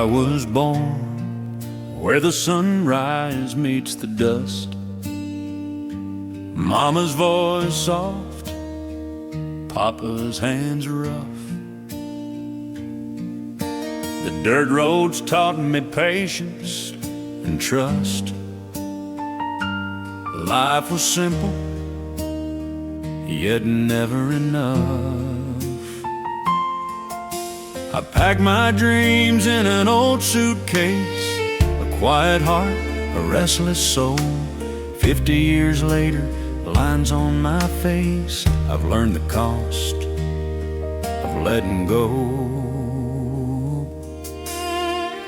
was born where the sunrise meets the dust. Mama's voice soft, Papa's hands rough. The dirt roads taught me patience and trust. Life was simple, yet never enough. I packed my dreams in an old suitcase, a quiet heart, a restless soul. 50 years later, lines on my face, I've learned the cost of letting go.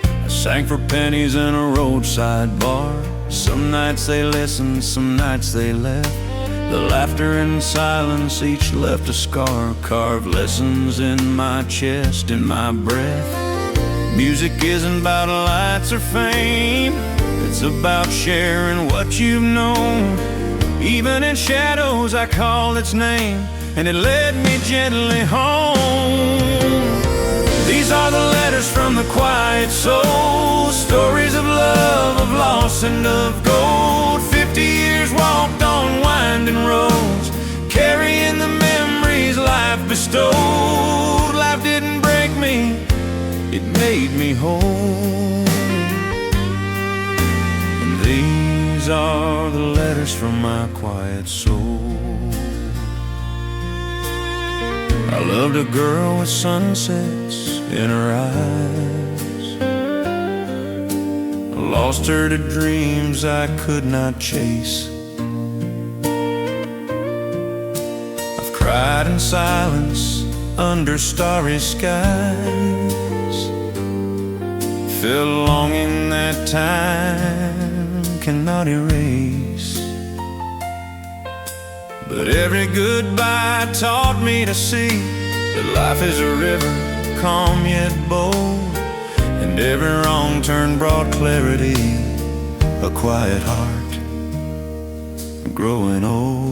I sang for pennies in a roadside bar. Some nights they listened, some nights they left. The laughter and silence each left a scar, carved lessons in my chest, in my breath. Music isn't about lights or fame, it's about sharing what you've known. Even in shadows I called its name, and it led me gently home. These are the letters from the quiet soul, stories of love, of loss and of gold. 50 years walked on winding roads, carrying the memories life bestowed. Life didn't break me, it made me whole. And these are the letters from my quiet soul. I loved a girl with sunsets in her eyes. I lost her to dreams I could not chase. I've cried in silence under starry skies, felt longing that time cannot erase. But every goodbye taught me to see that life is a river, calm yet bold. And every wrong turn brought clarity, a quiet heart growing old.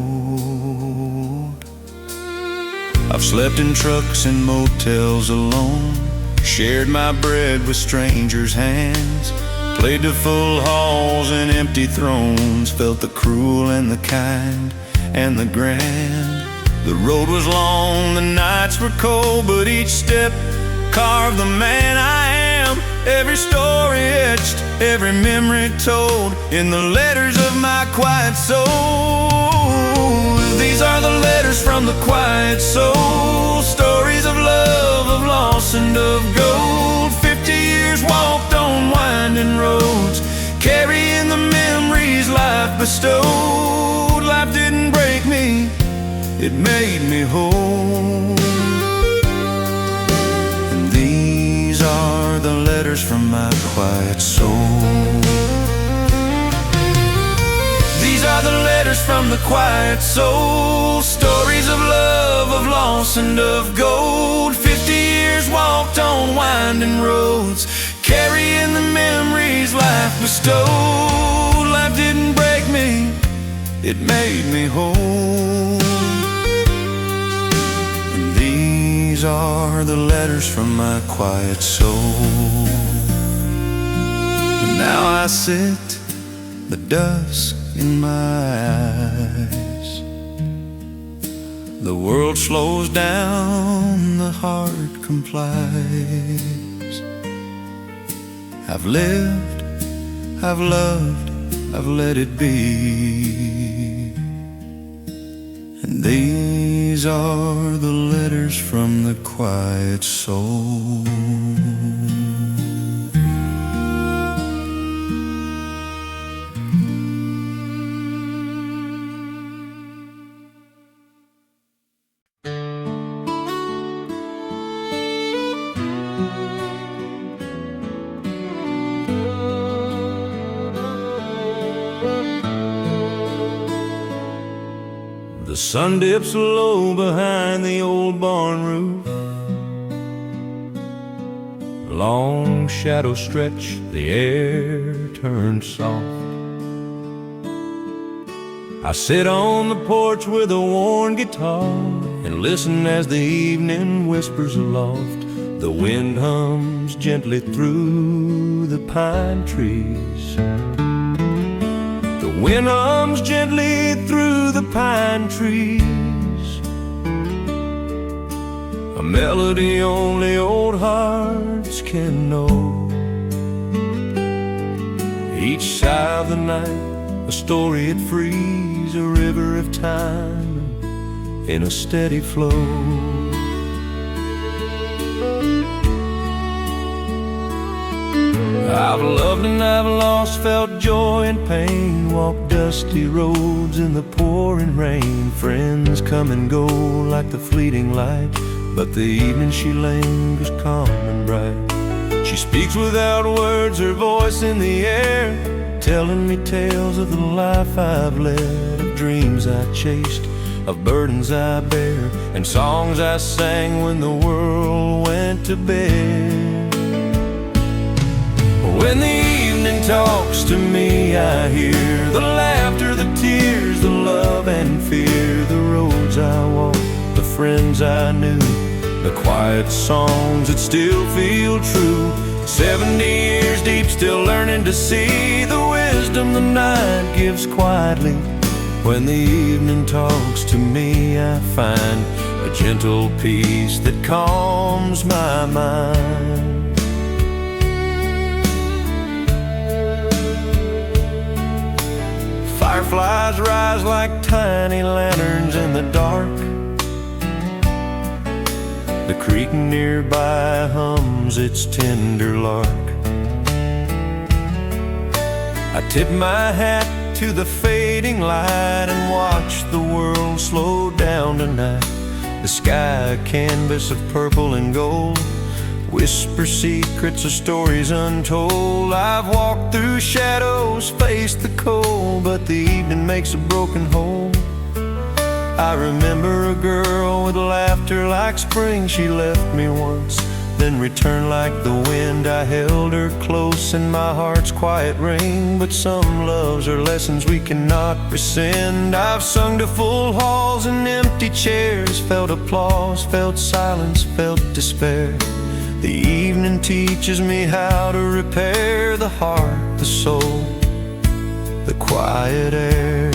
I've slept in trucks and motels alone, shared my bread with strangers' hands, played to full halls and empty thrones, felt the cruel and the kind and the grand. The road was long, the nights were cold, but each step carved the man I am. Every story etched, every memory told in the letters of my quiet soul. These are the letters from the quiet soul, stories of love, of loss and of gold. 50 years walked on winding roads, carrying the memories life bestowed. Life didn't break me, it made me whole. And these are the letters from my quiet soul. These are the letters from the quiet soul, stories of love, of loss and of gold. 50 years walked on winding roads, carrying the memories life bestowed. Life didn't break me, it made me whole. And these are the letters from my quiet soul. And now I sit, the dusk in my eyes. The world slows down, the heart complies. I've lived, I've loved, I've let it be. And these are the letters from the quiet soul. The sun dips low behind the old barn roof. Long shadows stretch, the air turns soft. I sit on the porch with a worn guitar and listen as the evening whispers aloft. The wind hums hums gently through the pine trees. The wind hums gently through the pine trees, a melody only old hearts can know. Each sigh of the night, a story it frees, a river of time in a steady flow. I've loved and I've lost, felt joy and pain, walked dusty roads in the pouring rain. Friends come and go like the fleeting light, but the evening she lingers calm and bright. She speaks without words, her voice in the air, telling me tales of the life I've led, of dreams I chased, of burdens I bear, and songs I sang when the world went to bed. When the evening talks to me, I hear the laughter, the tears, the love and fear, the roads I walked, the friends I knew, the quiet songs that still feel true. 70 years deep, still learning to see the wisdom the night gives quietly. When the evening talks to me, I find a gentle peace that calms my mind. Fireflies rise like tiny lanterns in the dark. The creek nearby hums its tender lark. I tip my hat to the fading light and watch the world slow down tonight. The sky a canvas of purple and gold, whisper secrets of stories untold. I've walked through shadows, faced the cold, but the evening makes a broken hole. I remember a girl with laughter like spring. She left me once, then returned like the wind. I held her close in my heart's quiet ring, but some loves are lessons we cannot rescind. I've sung to full halls and empty chairs, felt applause, felt silence, felt despair. The evening teaches me how to repair the heart, the soul, the quiet air.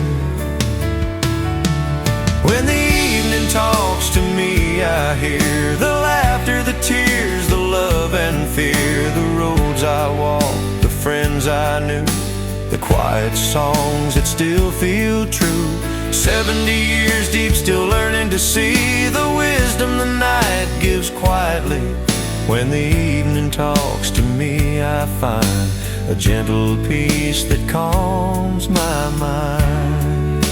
When the evening talks to me, I hear the laughter, the tears, the love and fear, the roads I walked, the friends I knew, the quiet songs that still feel true. 70 years deep, still learning to see the wisdom the night gives quietly. When the evening talks to me, I find a gentle peace that calms my mind.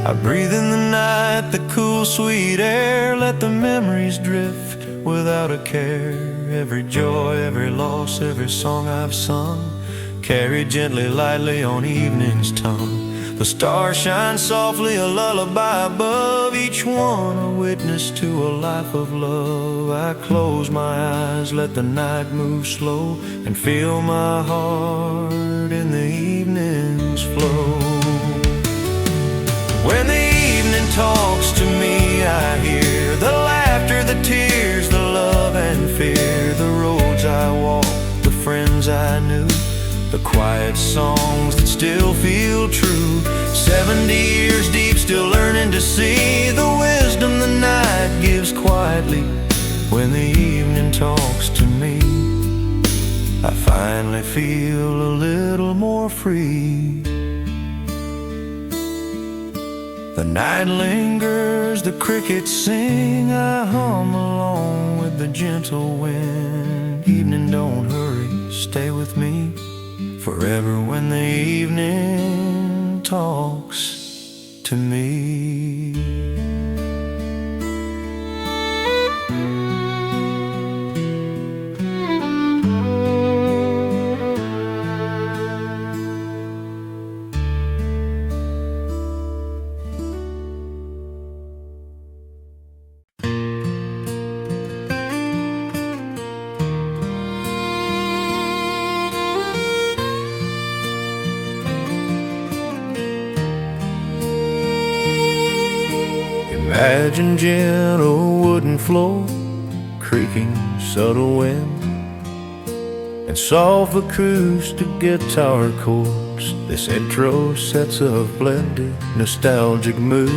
I breathe in the night, the cool sweet air, let the memories drift without a care. Every joy, every loss, every song I've sung, carried gently, lightly on evening's tongue. The stars shine softly, a lullaby above, each one a witness to a life of love. I close my eyes, let the night move slow, and feel my heart in the evening's flow. When the evening talks to me, I hear the laughter, the tears, the love and fear, the roads I walked, the friends I knew, the quiet songs that still feel true. 70 years deep, still learning to see the wisdom the night gives quietly. When the evening talks to me, I finally feel a little more free. The night lingers, the crickets sing, I hum along with the gentle wind. Evening, don't hurry, stay with me forever when the evening talks to me. college and gentle wooden floor, creaking subtle wind, and soft acoustic guitar chords. This intro sets a blended, nostalgic mood.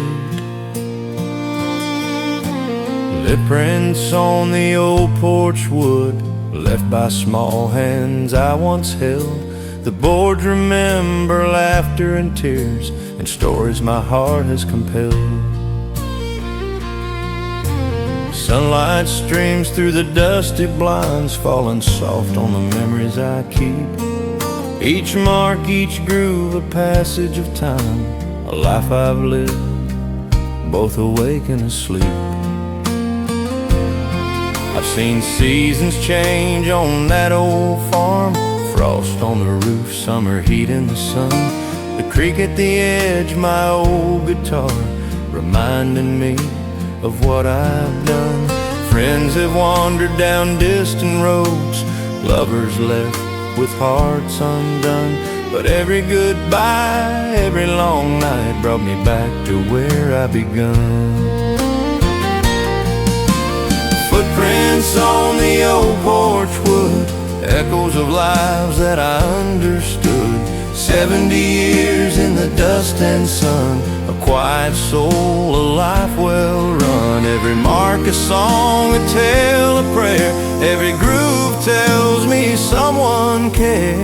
Lip prints on the old porch wood, left by small hands I once held. The boards remember laughter and tears, and stories my heart has compelled. Sunlight streams through the dusty blinds, falling soft on the memories I keep. Each mark, each groove, a passage of time, a life I've lived, both awake and asleep. I've seen seasons change on that old farm, frost on the roof, summer heat in the sun, the creak at the edge, my old guitar reminding me of what I've done. Friends have wandered down distant roads, lovers left with hearts undone, but every goodbye, every long night brought me back to where I begun. Footprints on the old porch wood, echoes of lives that I understood. 70 years in the dust and sun, a quiet soul, a life well run. Every mark a song, a tale, a prayer, every groove tells me someone cared.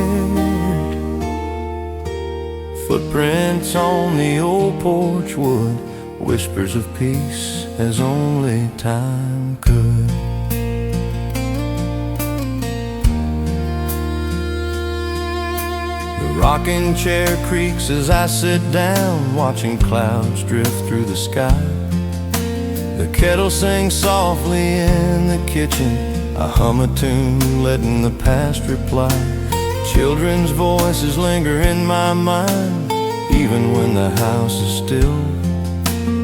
Footprints on the old porch wood, whispers of peace as only time could. The rocking chair creaks as I sit down, watching clouds drift through the sky. The kettle sings softly in the kitchen, I hum a tune, letting the past reply. Children's voices linger in my mind, even when the house is still.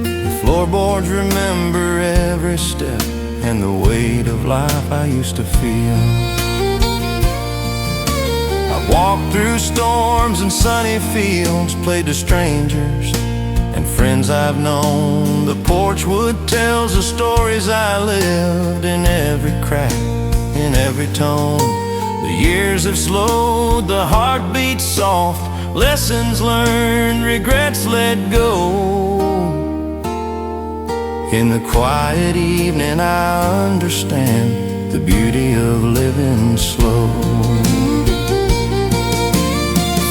The floorboards remember every step and the weight of life I used to feel. I walked through storms and sunny fields, played to strangers and friends I've known. The porch wood tells the stories I lived, in every crack, in every tone. The years have slowed, the heart beats soft, lessons learned, regrets let go. In the quiet evening I understand the beauty of living slow.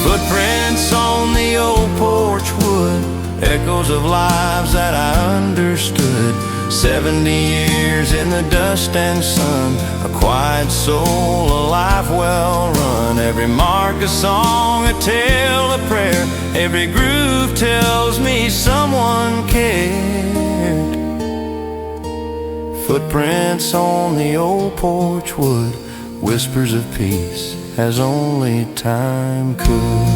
Footprints on the old porch wood, echoes of lives that I understood. 70 years in the dust and sun, a quiet soul, a life well run. Every mark a song, a tale, a prayer, every groove tells me someone cared. Footprints on the old porch wood, whispers of peace as only time could.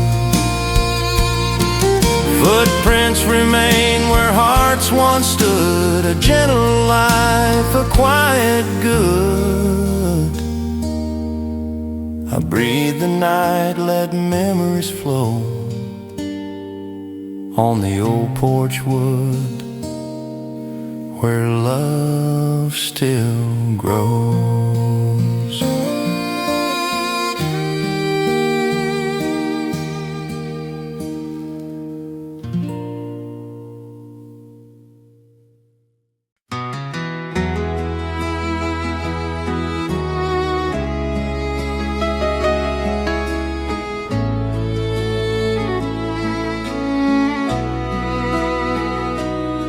Footprints remain where hearts once stood, a gentle life, a quiet good. I breathe the night, let memories flow on the old porch wood, where love still grows.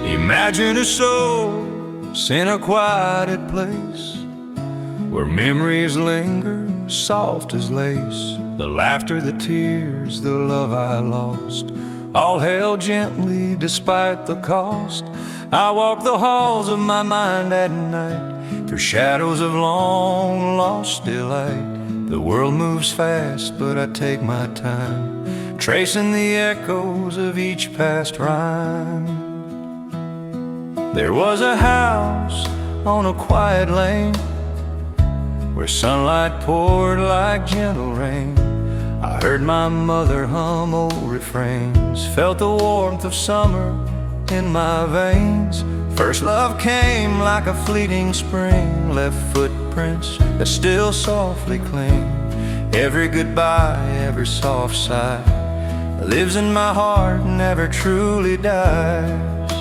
Imagine a soul in a quiet place, where memories linger soft as lace. The laughter, the tears, the love I lost, all held gently despite the cost. I walk the halls of my mind at night, through shadows of long lost delight. The world moves fast, but I take my time, tracing the echoes of each past rhyme. There was a house on a quiet lane, where sunlight poured like gentle rain. I heard my mother hum old refrains, felt the warmth of summer in my veins. First love came like a fleeting spring, left footprints that still softly cling. Every goodbye, every soft sigh lives in my heart, never truly dies.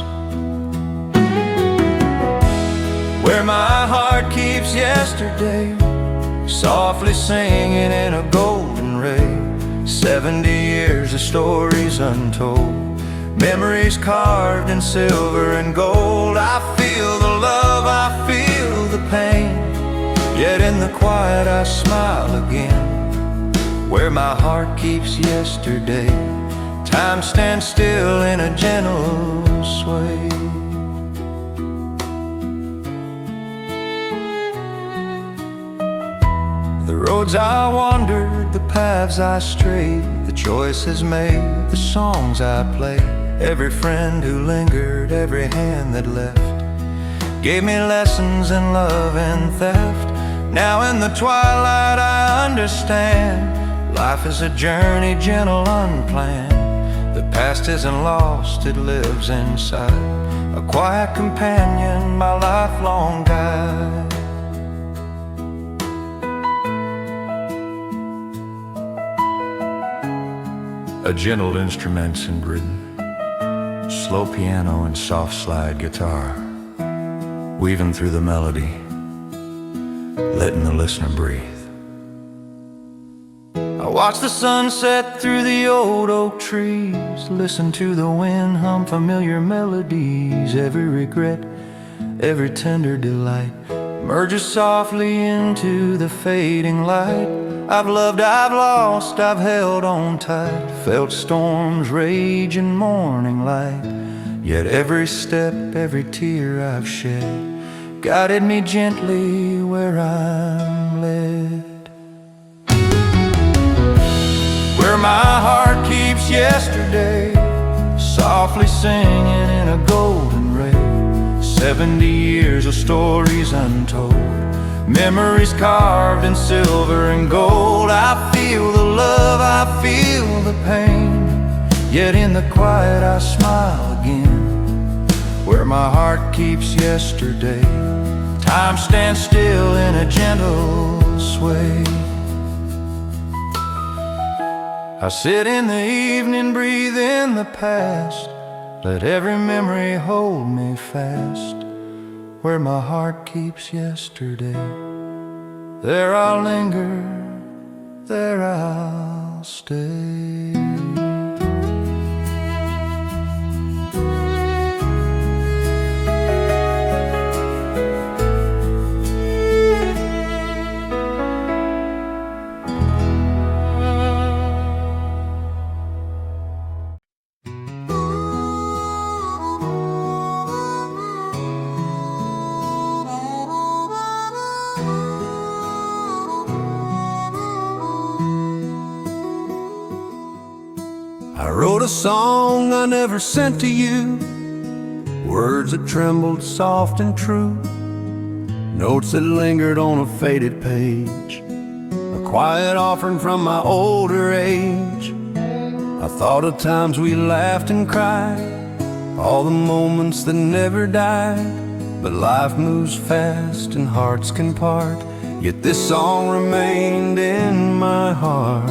Where my heart keeps yesterday, softly singing in a golden ray. 70 years of stories untold, memories carved in silver and gold. I feel the love, I feel the pain, yet in the quiet I smile again. Where my heart keeps yesterday, time stands still in a gentle sway. The roads I wandered, the paths I strayed, the choices made, the songs I played. Every friend who lingered, every hand that left, gave me lessons in love and theft. Now in the twilight I understand, life is a journey, gentle, unplanned. The past isn't lost, it lives inside, a quiet companion, my lifelong guide. A gentle instruments and rhythm, slow piano and soft slide guitar, weaving through the melody, letting the listener breathe. I watch the sunset through the old oak trees, listen to the wind hum familiar melodies. Every regret, every tender delight merges softly into the fading light. I've loved, I've lost, I've held on tight, felt storms rage in morning light. Yet every step, every tear I've shed guided me gently where I'm led. Where my heart keeps yesterday, softly singing in a golden ray. 70 years of stories untold, memories carved in silver and gold. I feel the love, I feel the pain, yet in the quiet I smile again. Where my heart keeps yesterday, time stands still in a gentle sway. I sit in the evening, breathe in the past, let every memory hold me fast. Where my heart keeps yesterday, there I'll linger, there I'll stay. I wrote a song I never sent to you, words that trembled soft and true, notes that lingered on a faded page, a quiet offering from my older age. I thought of times we laughed and cried, all the moments that never died. But life moves fast and hearts can part, yet this song remained in my heart.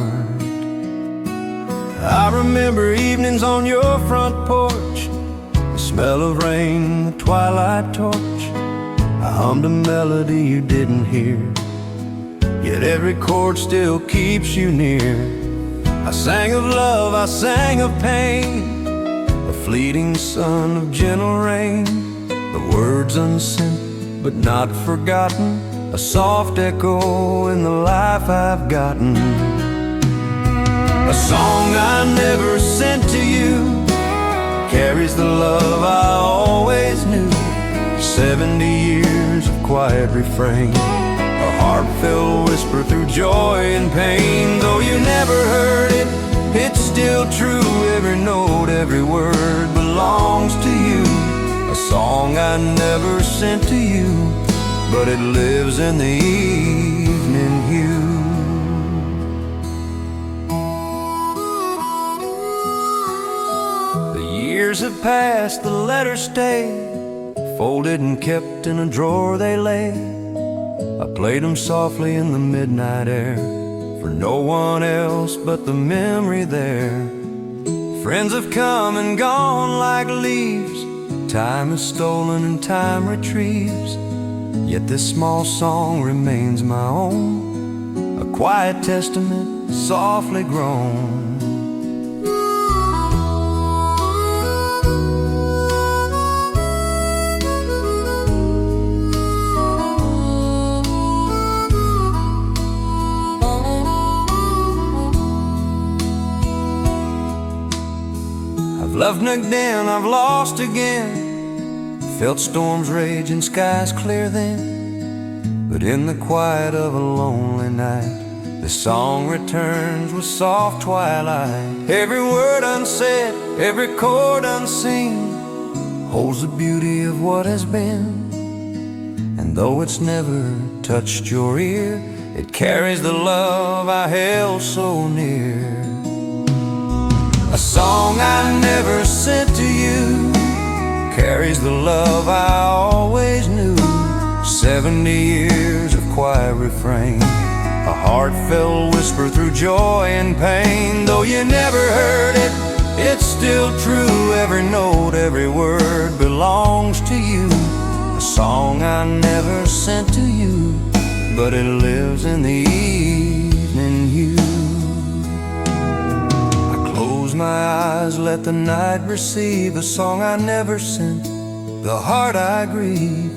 I remember evenings on your front porch, the smell of rain, the twilight torch. I hummed a melody you didn't hear, yet every chord still keeps you near. I sang of love, I sang of pain, a fleeting sun of gentle rain. The words unsent but not forgotten, a soft echo in the life I've gotten. A song I never sent to you carries the love I always knew. 70 years of quiet refrain, a heartfelt whisper through joy and pain. Though you never heard it, it's still true. Every note, every word belongs to you. A song I never sent to you, but it lives in the evening hue. The years have passed, the letters stay, folded and kept in a drawer they lay. I played them softly in the midnight air, for no one else but the memory there. Friends have come and gone like leaves, time is stolen and time retrieves. Yet this small song remains my own, a quiet testament softly grown. I've loved and again, I've lost again, felt storms rage and skies clear then. But in the quiet of a lonely night, this song returns with soft twilight. Every word unsaid, every chord unseen, holds the beauty of what has been. And though it's never touched your ear, it carries the love I held so near. A song I never sent to you carries the love I always knew. 70 years of quiet refrain, a heartfelt whisper through joy and pain. Though you never heard it, it's still true. Every note, every word belongs to you. A song I never sent to you, but it lives in the evening hue. Close my eyes, let the night receive a song I never sent, the heart I grieve.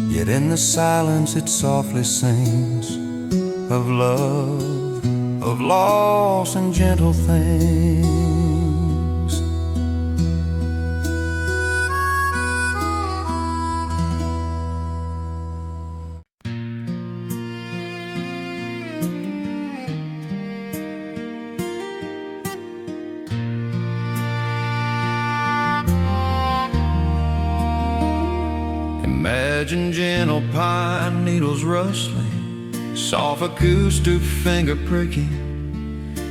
Yet in the silence it softly sings of love, of loss and gentle things. Imagine gentle pine needles rustling, soft acoustic finger pricking,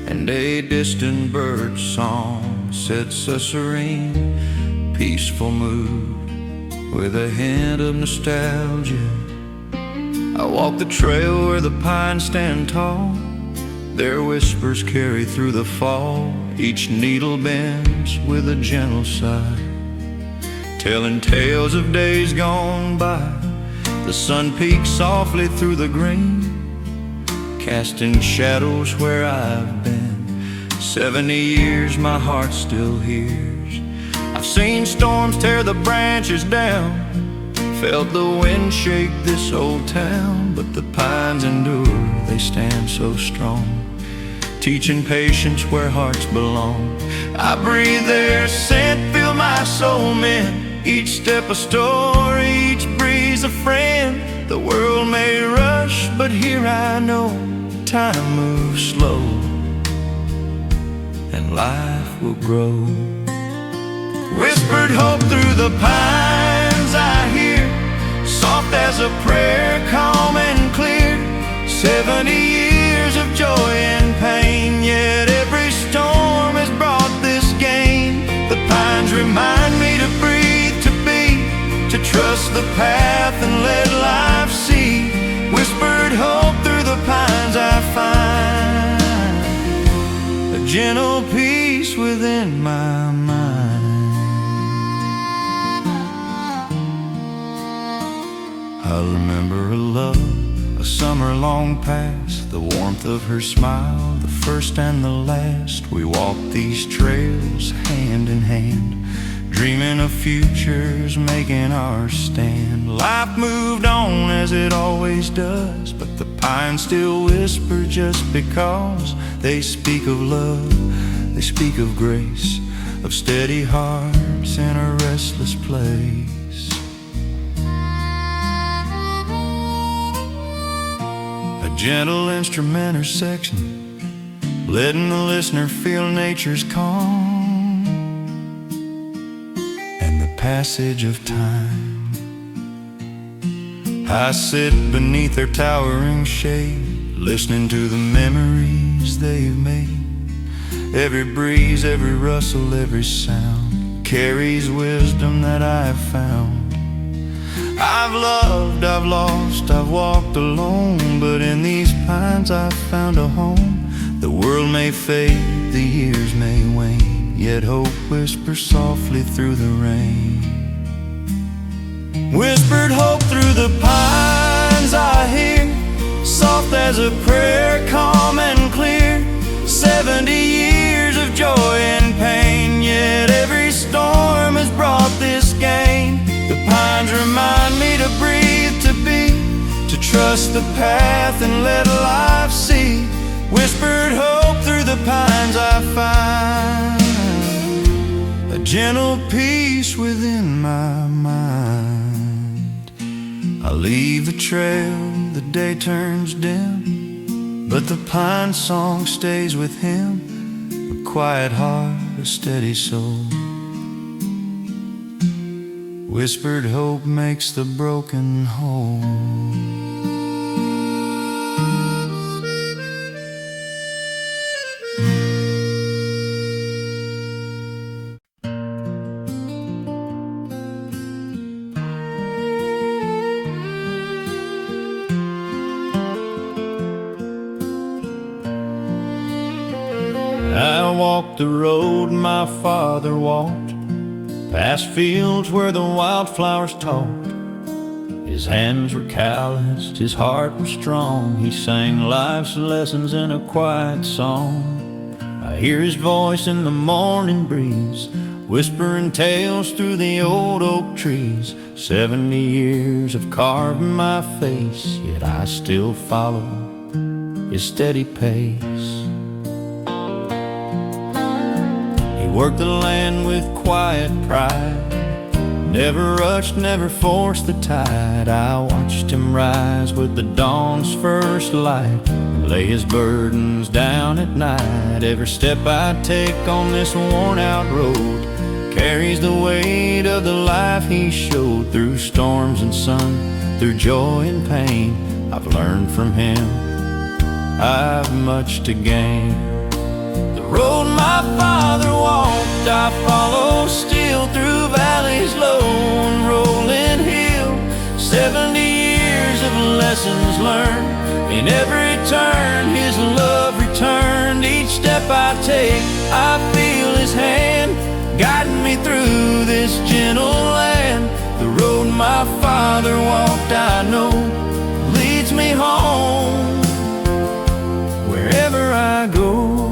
and a distant bird song sets a serene, peaceful mood with a hint of nostalgia. I walk the trail where the pines stand tall, their whispers carry through the fall. Each needle bends with a gentle sigh, telling tales of days gone by. The sun peeks softly through the green, casting shadows where I've been. 70 years my heart still hears. I've seen storms tear the branches down, felt the wind shake this old town. But the pines endure, they stand so strong, teaching patience where hearts belong. I breathe their scent, feel my soul mend. Each step a story, each breeze a friend. The world may rush, but here I know time moves slow and life will grow. Whispered hope through the pines I hear, soft as a prayer, calm and clear. 70 years of joy and pain, yet every storm has brought this gain. The pines remind me to breathe, to trust the path and let life see. Whispered hope through the pines I find, a gentle peace within my mind. I remember a love, a summer long past, the warmth of her smile, the first and the last. We walked these trails hand in hand, dreaming of futures, making our stand. Life moved on as it always does, but the pines still whisper just because. They speak of love, they speak of grace, of steady hearts in a restless place. A gentle instrumental section, letting the listener feel nature's calm, passage of time. I sit beneath their towering shade, listening to the memories they've made. Every breeze, every rustle, every sound carries wisdom that I have found. I've loved, I've lost, I've walked alone, but in these pines I've found a home. The world may fade, the years may wane, yet hope whispers softly through the rain. Whispered hope through the pines I hear, soft as a prayer, calm and clear. 70 years of joy and pain, yet every storm has brought this gain. The pines remind me to breathe, to be, to trust the path and let life see. Whispered hope through the pines I find, a gentle peace within my mind. I leave the trail, the day turns dim, but the pine song stays with him. A quiet heart, a steady soul. Whispered hope makes the broken whole. I walked the road my father walked, past fields where the wildflowers talked. His hands were calloused, his heart was strong. He sang life's lessons in a quiet song. I hear his voice in the morning breeze, whispering tales through the old oak trees. 70 years have carved my face, yet I still follow his steady pace. He worked the land with quiet pride, never rushed, never forced the tide. I watched him rise with the dawn's first light, and lay his burdens down at night. Every step I take on this worn-out road carries the weight of the life he showed. Through storms and sun, through joy and pain, I've learned from him, I've much to gain. The road my father walked, I follow still, through valleys low and rolling hill. 70 years of lessons learned, in every turn his love returned. Each step I take, I feel his hand guiding me through this gentle land. The road my father walked, I know, leads me home wherever I go.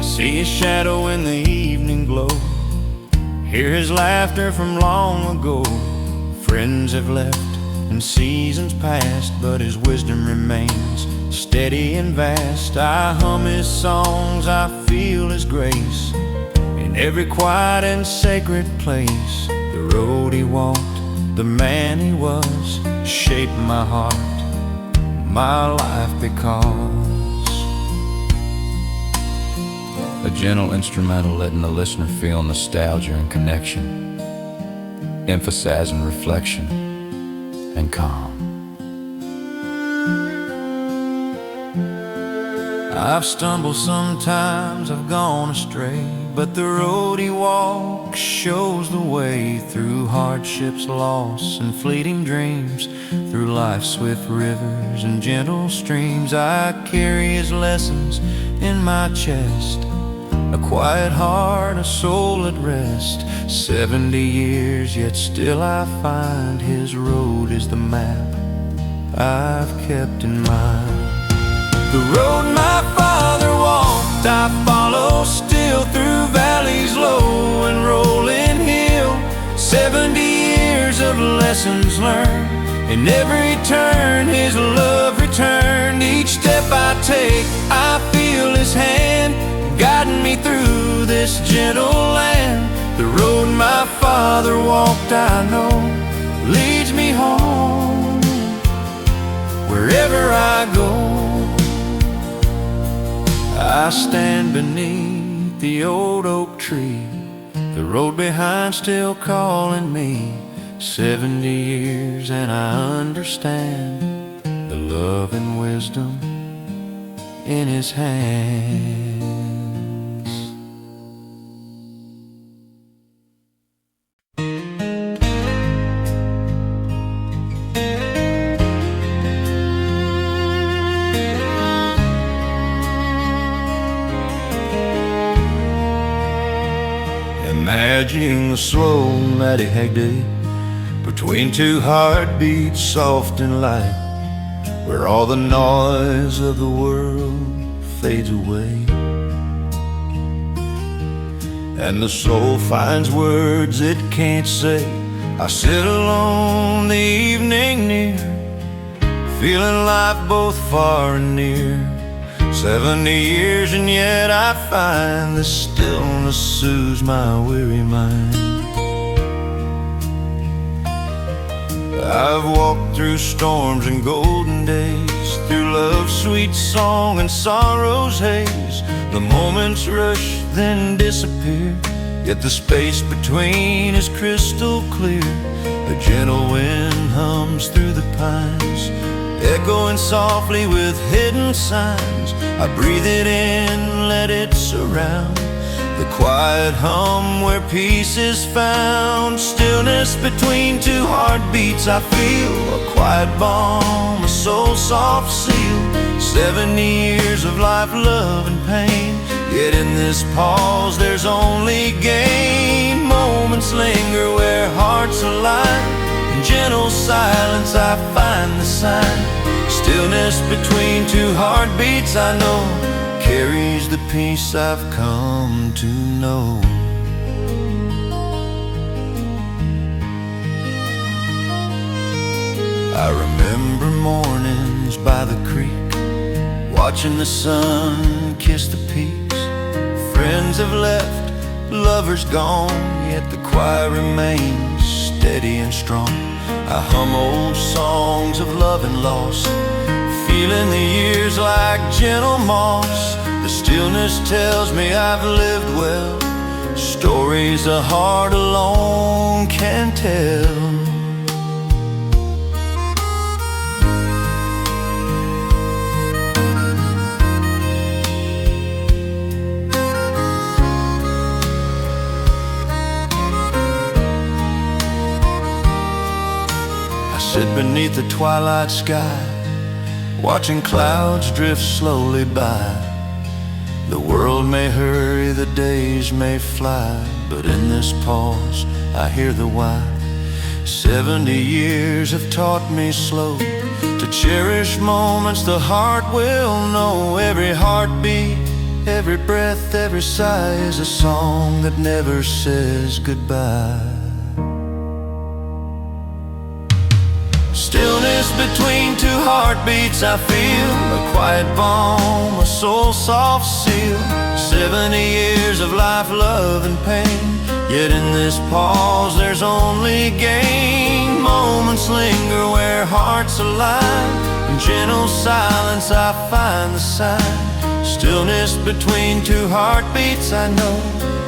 See his shadow in the evening glow, hear his laughter from long ago. Friends have left and seasons passed, but his wisdom remains steady and vast. I hum his songs, I feel his grace in every quiet and sacred place. The road he walked, the man he was, shaped my heart, my life, because a gentle instrumental letting the listener feel nostalgia and connection, emphasizing reflection and calm. I've stumbled sometimes, I've gone astray, but the road he walks shows the way. Through hardships, loss, and fleeting dreams, through life's swift rivers and gentle streams, I carry his lessons in my chest. A quiet heart, a soul at rest. 70 years, yet still I find his road is the map I've kept in mind. The road my father walked, I follow still, through valleys low and rolling hill. 70 years of lessons learned, in every turn his love returned. Each step I take, I feel his hand guiding me through this gentle land. The road my father walked, I know, leads me home wherever I go. I stand beneath the old oak tree, the road behind still calling me. 70 years and I understand the love and wisdom in his hands. Imagining the slow automatic day between two heartbeats, soft and light, where all the noise of the world fades away, and the soul finds words it can't say. I sit alone the evening near, feeling life both far and near. 70 years and yet I find the stillness soothes my weary mind. I've walked through storms and golden days, through love's sweet song and sorrow's haze. The moments rush then disappear, yet the space between is crystal clear. A gentle wind hums through the pines, echoing softly with hidden signs. I breathe it in, let it surround, the quiet hum where peace is found. Stillness between two heartbeats I feel, a quiet balm, a soul's soft seal. 70 years of life, love and pain, yet in this pause there's only gain. Moments linger where hearts align, in gentle silence I find the sign. Stillness between two heartbeats I know carries the peace I've come to know. I remember mornings by the creek, watching the sun kiss the peaks. Friends have left, lovers gone, yet the choir remains steady and strong. I hum old songs of love and loss, feeling the years like gentle moss. The stillness tells me I've lived well, stories a heart alone can tell. I sit beneath the twilight sky, watching clouds drift slowly by. The world may hurry, the days may fly, but in this pause I hear the why. 70 years have taught me slow to cherish moments the heart will know. Every heartbeat, every breath, every sigh is a song that never says goodbye. Stillness between two heartbeats I feel, a quiet balm, a soul soft seal. 70 years of life, love and pain, yet in this pause there's only gain. Moments linger where hearts align, in gentle silence I find the sign. Stillness between two heartbeats I know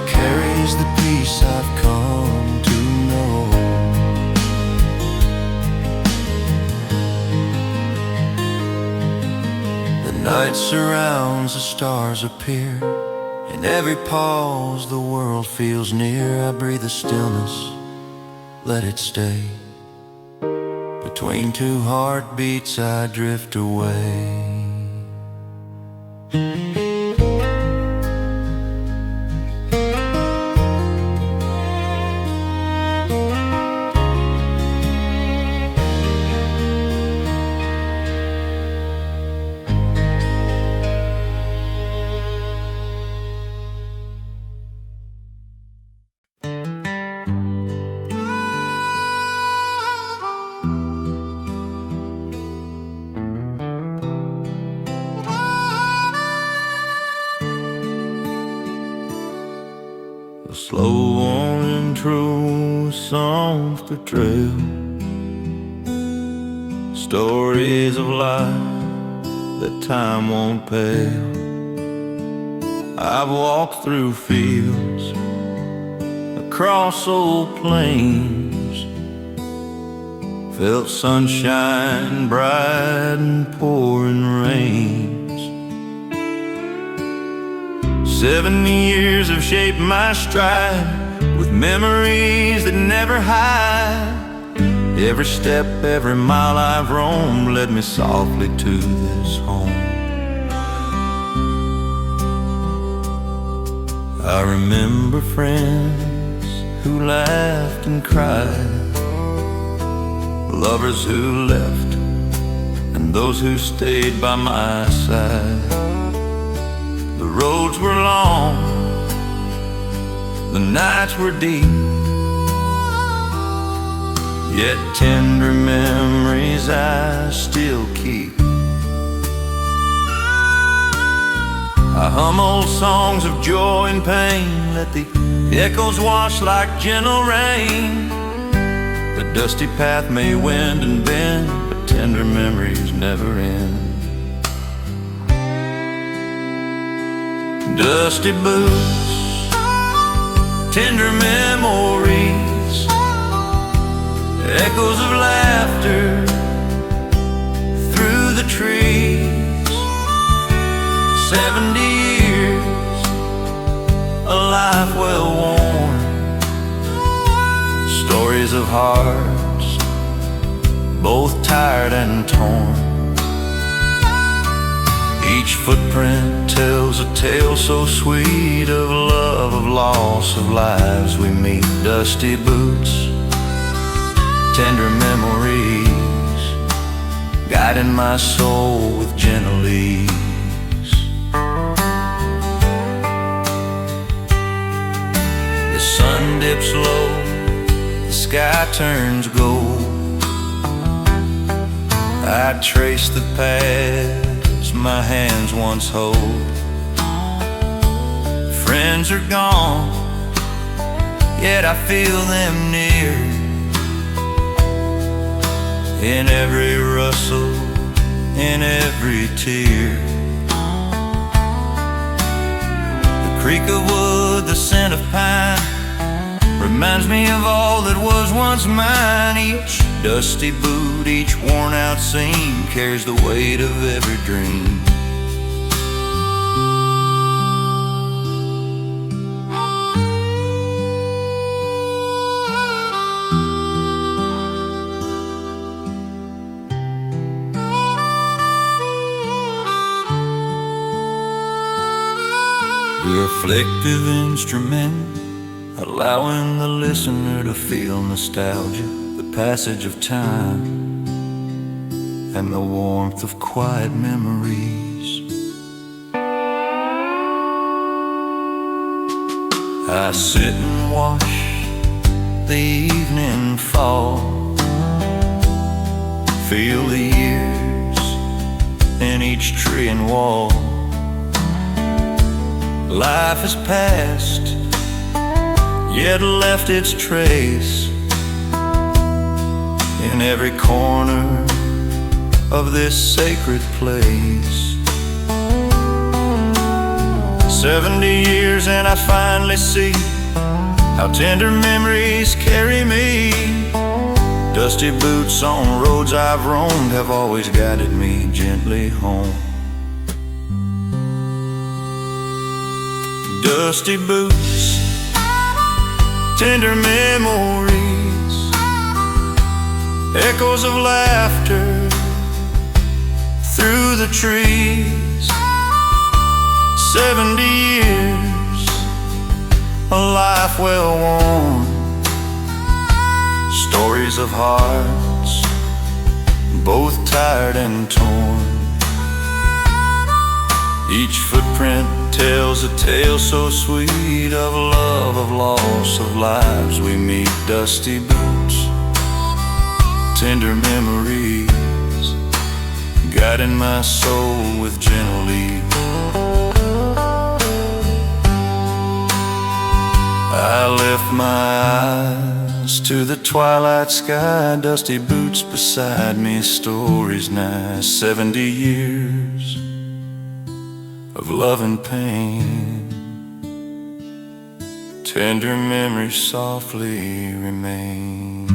carries the peace I've come to know. Night surrounds, the stars appear, in every pause the world feels near. I breathe the stillness, let it stay. Between two heartbeats I drift away. A slow wandering through a soft trail, stories of life that time won't pale. I've walked through fields, across old plains, Felt sunshine, bright and pouring rains. 70 years have shaped my stride, with memories that never hide. Every step, every mile I've roamed led me softly to this home. I remember friends who laughed and cried, lovers who left, and those who stayed by my side. The roads were long, the nights were deep, yet tender memories I still keep. I hum old songs of joy and pain, let the echoes wash like gentle rain. The dusty path may wind and bend, but tender memories never end. Dusty boots, tender memories, echoes of laughter through the trees. 70 years, a life well worn, stories of hearts, both tired and torn. Each footprint tells a tale so sweet of love, of loss, of lives we meet. Dusty boots, tender memories, guiding my soul with gentle ease. The sun dips low, the sky turns gold. I trace the paths my hands once hold. Friends are gone, yet I feel them near. In every rustle, in every tear. The creak of wood, the scent of pine, reminds me of all that was once mine. Each dusty boot, each worn out seam, carries the weight of every dream. The reflective instrument, allowing the listener to feel nostalgia, the passage of time, and the warmth of quiet memories. I sit and watch the evening fall, feel the years in each tree and wall. Life has passed, yet left its trace in every corner of this sacred place. 70 years and I finally see how tender memories carry me. Dusty boots on roads I've roamed have always guided me gently home. Dusty boots, tender memories, echoes of laughter through the trees. 70 years, a life well worn, stories of hearts, both tired and torn. Each footprint tells a tale so sweet of love, of loss, of lives we meet. Dusty boots, tender memories, guiding my soul with gentle ease. I lift my eyes to the twilight sky, dusty boots beside me, stories nigh. 70 years of love and pain, tender memories softly remain.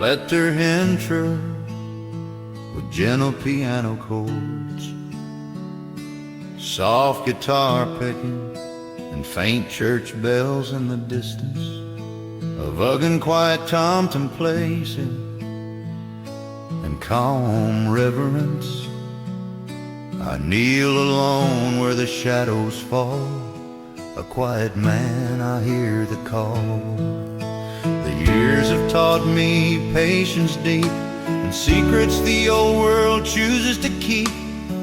let her enter with gentle piano chords, soft guitar picking, and faint church bells in the distance, of and quiet contemplation and calm reverence. I kneel alone where the shadows fall, a quiet man, I hear the call. The years have taught me patience deep, and secrets the old world chooses to keep.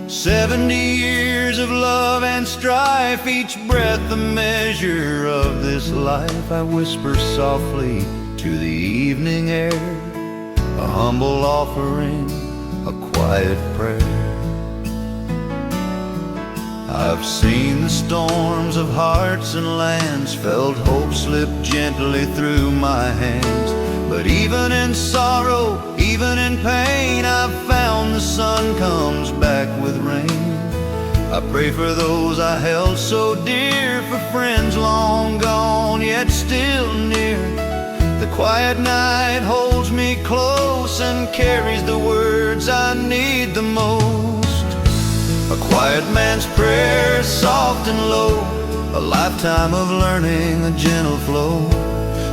70 years of love and strife, each breath the measure of this life. I whisper softly to the evening air, a humble offering, a quiet prayer. I've seen the storms of hearts and lands, felt hope slip gently through my hands. But even in sorrow, even in pain, I've found the sun comes back with rain. I pray for those I held so dear, for friends long gone yet still near. The quiet night holds me close and carries the words I need the most. A quiet man's prayer, soft and low, a lifetime of learning, a gentle flow.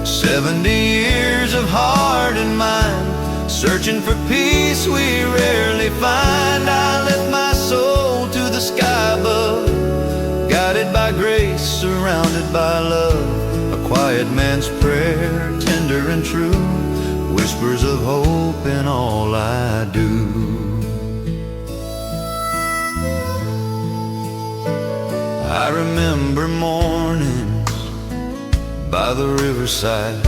70 years of heart and mind, searching for peace we rarely find. I lift my soul to the sky above, guided by grace, surrounded by love. A quiet man's prayer, tender and true, whispers of hope in all I do. I remember mornings by the riverside,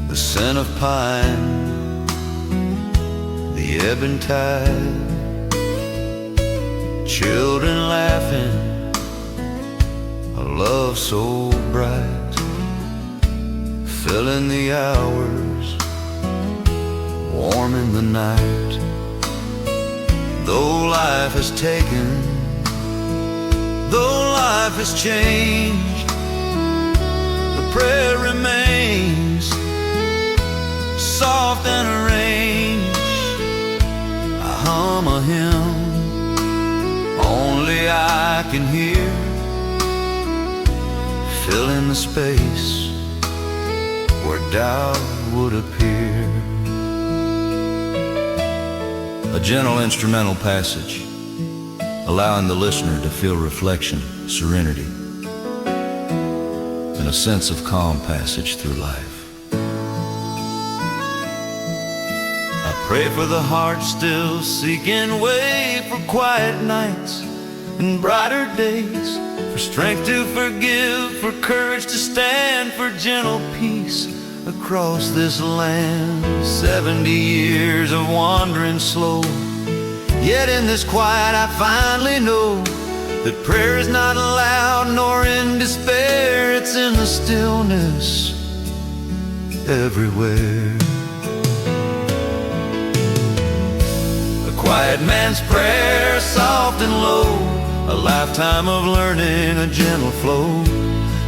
the scent of pine, the ebb and tide, children laughing, a love so bright, filling the hours, warm in the night. Though life has taken, though life has changed, the prayer remains soft and arranged. I hum a hymn only I can hear, filling the space where doubt would appear. A gentle instrumental passage, allowing the listener to feel reflection, serenity, and a sense of calm passage through life. I pray for the heart still seeking way, for quiet nights and brighter days, for strength to forgive, for courage to stand, for gentle peace across this land. 70 years of wandering slow, yet in this quiet I finally know that prayer is not loud nor in despair. It's in the stillness everywhere. A quiet man's prayer, soft and low, a lifetime of learning, a gentle flow.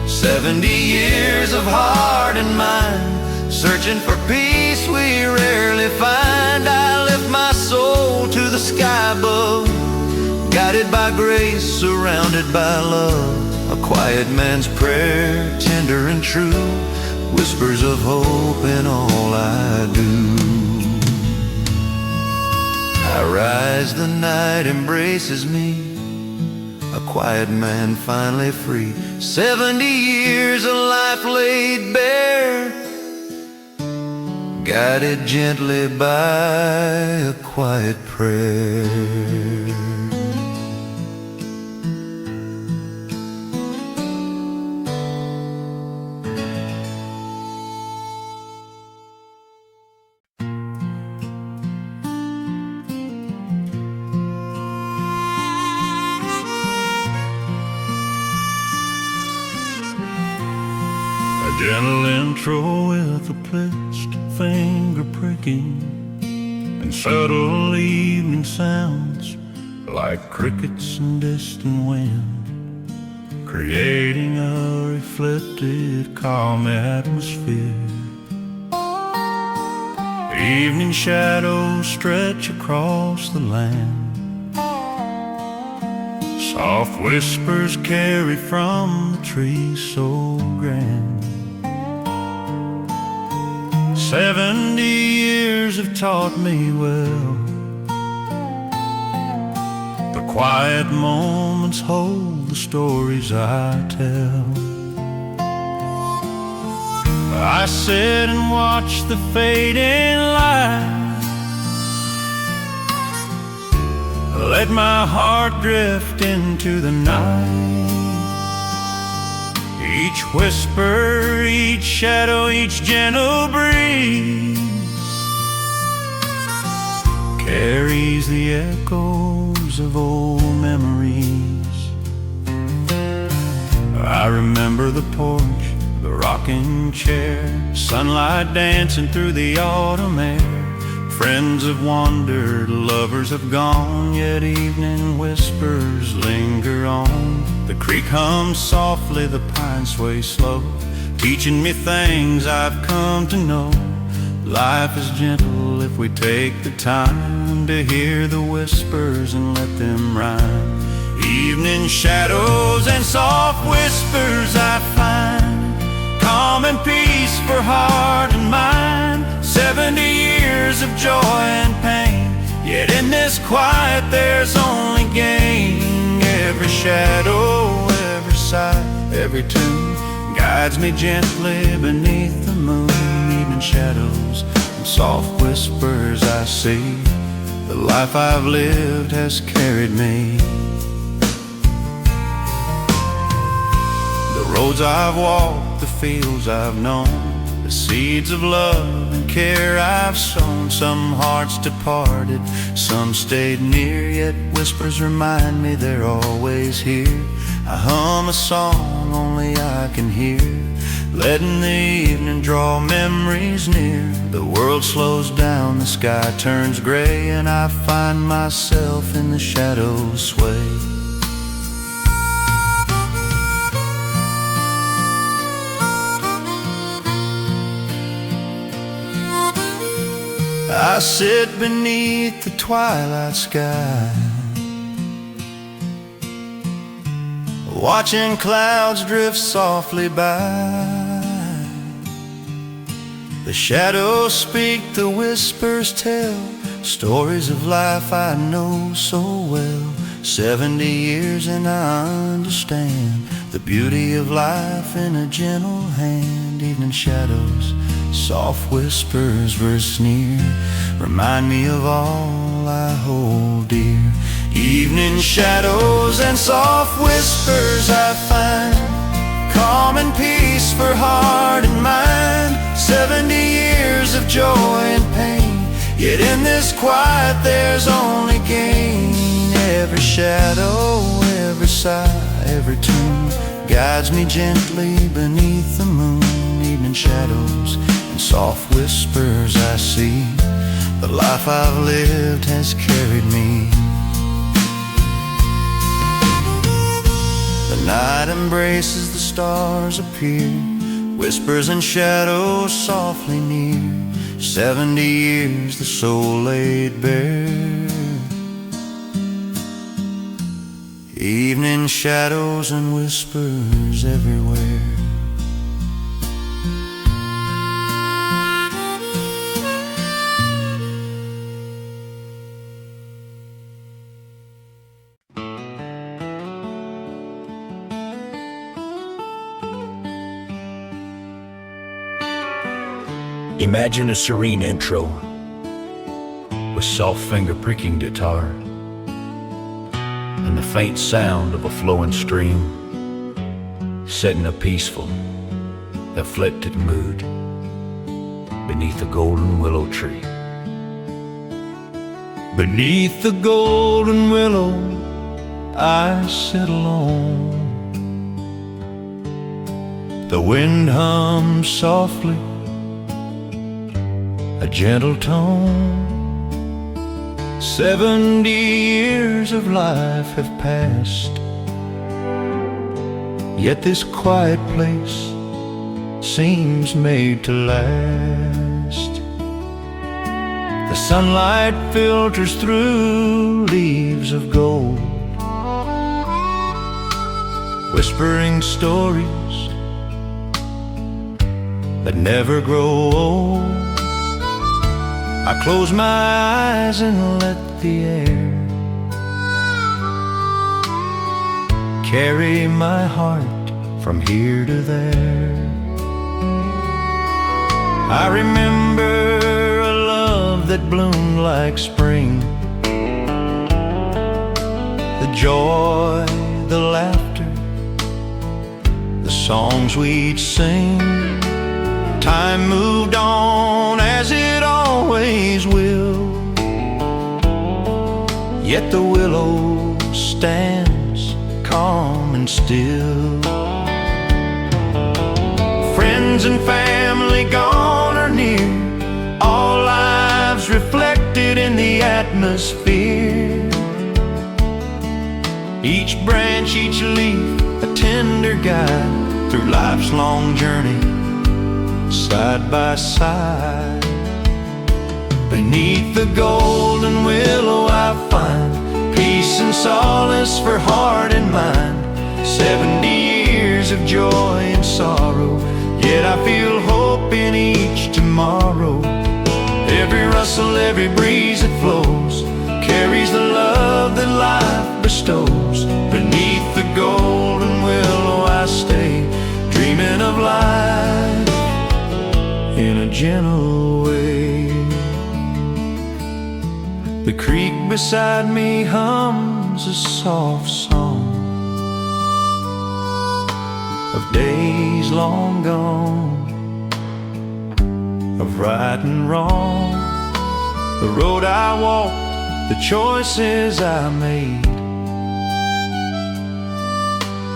70 years of heart and mind, searching for peace we rarely find. I lift my soul to the sky above, guided by grace, surrounded by love. A quiet man's prayer, tender and true, whispers of hope in all I do. I rise, the night embraces me, a quiet man finally free. 70 years of life laid bare, guided gently by a quiet prayer. A gentle intro with a pleased finger pricking, and subtle evening sounds like crickets and distant wind, creating a reflected, calm atmosphere. Evening shadows stretch across the land. Soft whispers carry from the trees so grand. 70 years have taught me well. The quiet moments hold the stories I tell. I sit and watch the fading light, let my heart drift into the night. Each whisper, each shadow, each gentle breeze carries the echoes of old memories. I remember the porch, the rocking chair, sunlight dancing through the autumn air. Friends have wandered, lovers have gone, yet evening whispers linger on. The creek hums softly, the pines sway slow, teaching me things I've come to know. Life is gentle if we take the time to hear the whispers and let them rhyme. Evening shadows and soft whispers I find, calm and peace for heart and mind. 70 years of joy and pain, yet in this quiet there's only gain. Every shadow, every sigh, every tune guides me gently beneath the moon. Evening shadows and soft whispers I see, the life I've lived has carried me. The roads I've walked, the fields I've known, the seeds of love and care I've sown. Some hearts departed, some stayed near, yet whispers remind me they're always here. I hum a song only I can hear, letting the evening draw memories near. The world slows down, the sky turns gray, and I find myself in the shadows sway. I sit beneath the twilight sky, watching clouds drift softly by. The shadows speak, the whispers tell, stories of life I know so well. 70 years and I understand the beauty of life in a gentle hand. Evening shadows, soft whispers verse near, remind me of all I hold dear. Evening shadows and soft whispers I find, calm and peace for heart and mind. 70 years of joy and pain, yet in this quiet there's only gain. Every shadow, every sigh, every tune guides me gently beneath the moon. Evening shadows and soft whispers I see, the life I've lived has carried me. The night embraces, the stars appear, whispers and shadows softly near. 70 years the soul laid bare, evening shadows and whispers everywhere. Imagine a serene intro with soft finger pricking guitar and the faint sound of a flowing stream, set in a peaceful, afflicted mood beneath a golden willow tree. Beneath the golden willow I sit alone. The wind hums softly, a gentle tone. 70 years of life have passed, yet this quiet place seems made to last. The sunlight filters through leaves of gold, whispering stories that never grow old. I close my eyes and let the air carry my heart from here to there. I remember a love that bloomed like spring, the joy, the laughter, the songs we'd sing. Time moved on as it always will, yet the willow stands calm and still. Friends and family gone or near, all lives reflected in the atmosphere. Each branch, each leaf, a tender guide through life's long journey, side by side. Beneath the golden willow I find peace and solace for heart and mind. 70 years of joy and sorrow, yet I feel hope in each tomorrow. Every rustle, every breeze that flows carries the love that life bestows. Beneath the golden willow I stay, dreaming of life in a gentle way. The creek beside me hums a soft song of days long gone, of right and wrong. The road I walked, the choices I made,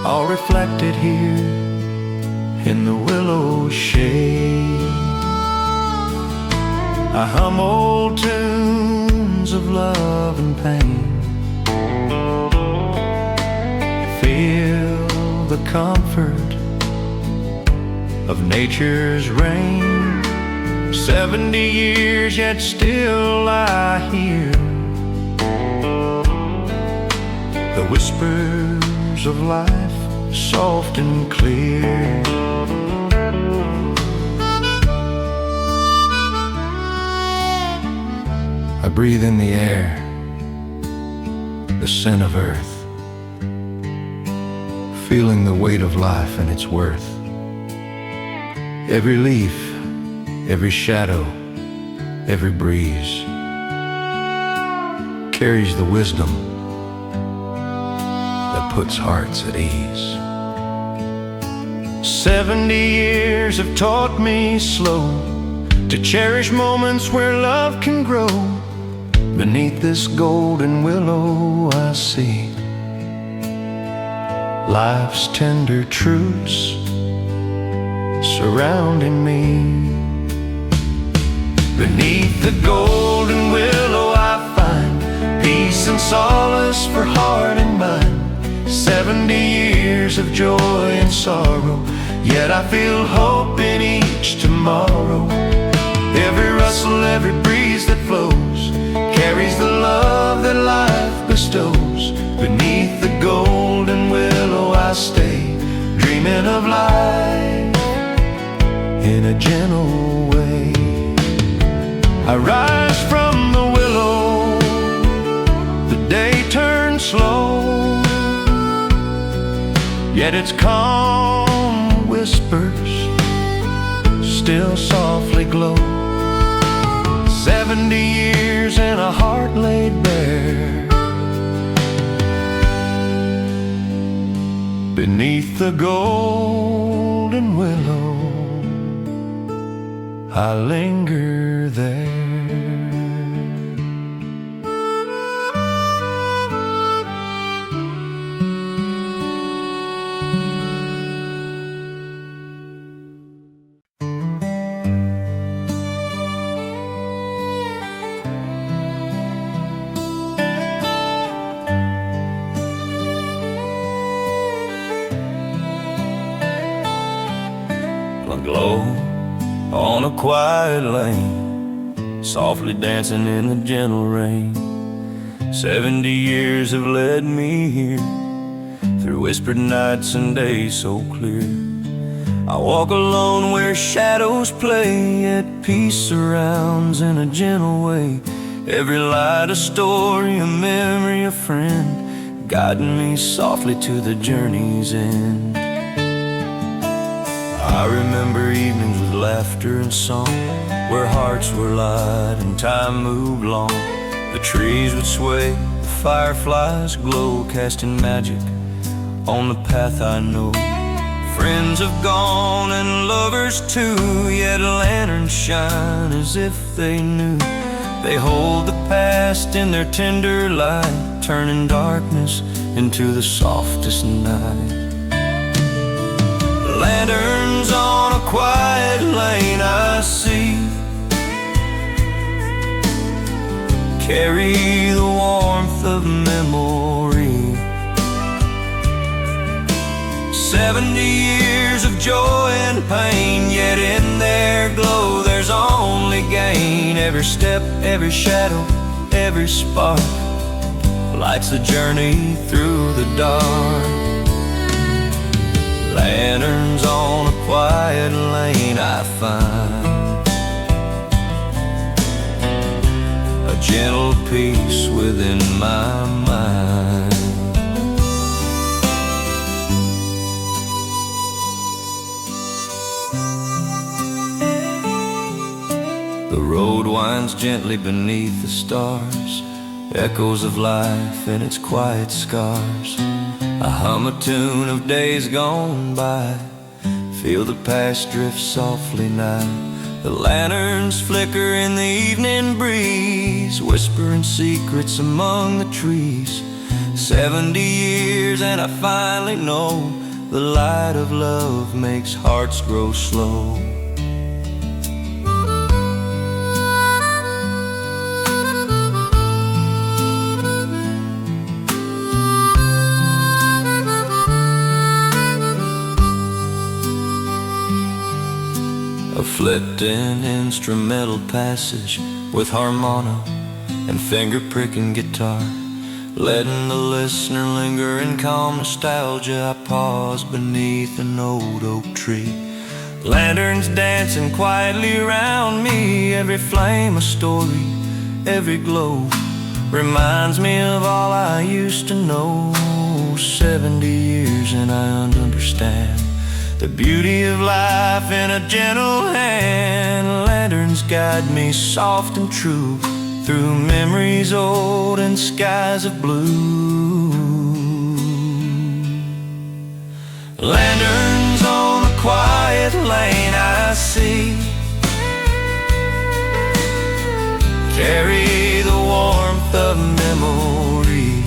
all reflected here in the willow shade. I hum old tunes of love and pain, feel the comfort of nature's rain. 70 years, yet still I hear the whispers of life, soft and clear. I breathe in the air, the scent of earth, feeling the weight of life and its worth. Every leaf, every shadow, every breeze carries the wisdom that puts hearts at ease. 70 years have taught me slow to cherish moments where love can grow. Beneath this golden willow I see life's tender truths surrounding me. Beneath the golden willow I find peace and solace for heart and mind. 70 years of joy and sorrow, yet I feel hope in each tomorrow. Every rustle, every breeze that flows carries the love that life bestows. Beneath the golden willow I stay, dreaming of life in a gentle way. I rise from the willow, the day turns slow, yet its calm whispers still softly glow. 70 years and a heart laid bare, beneath the golden willow I linger there. A glow on a quiet lane, softly dancing in the gentle rain. 70 years have led me here, through whispered nights and days so clear. I walk alone where shadows play, yet peace surrounds in a gentle way. Every light a story, a memory, a friend, guiding me softly to the journey's end. I remember evenings with laughter and song, where hearts were light and time moved long. The trees would sway, the fireflies glow, casting magic on the path I know. Friends have gone and lovers too, yet lanterns shine as if they knew. They hold the past in their tender light, turning darkness into the softest night. Lanterns on a quiet lane I see, carry the warmth of memory. 70 years of joy and pain, yet in their glow there's only gain. Every step, every shadow, every spark lights the journey through the dark. Lanterns on a quiet lane I find a gentle peace within my mind. The road winds gently beneath the stars, echoes of life in its quiet scars. I hum a tune of days gone by, feel the past drift softly nigh. The lanterns flicker in the evening breeze, whispering secrets among the trees. 70 years and I finally know the light of love makes hearts grow slow. A flitting instrumental passage with harmono and finger-pricking guitar, letting the listener linger in calm nostalgia. I pause beneath an old oak tree, lanterns dancing quietly around me. Every flame a story, every glow reminds me of all I used to know. 70 years and I understand the beauty of life in a gentle hand. Lanterns guide me soft and true, through memories old and skies of blue. Lanterns on a quiet lane I see, carry the warmth of memory.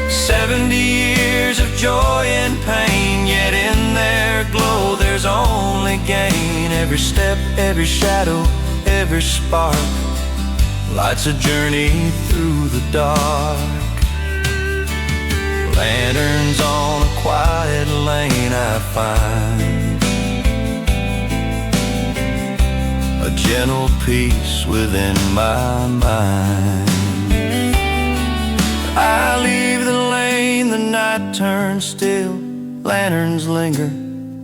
70 years of joy and pain, yet in their glow there's only gain. Every step, every shadow, every spark lights a journey through the dark. Lanterns on a quiet lane I find a gentle peace within my mind. I leave the lane, the night turns still, lanterns linger,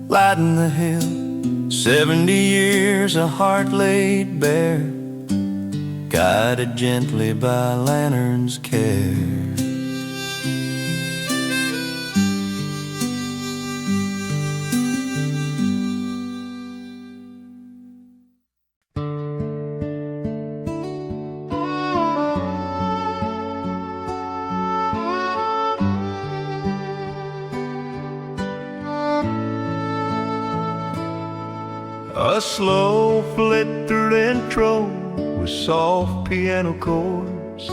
lighting the hill. 70 years, a heart laid bare, guided gently by lanterns' care. A slow flit through the intro with soft piano chords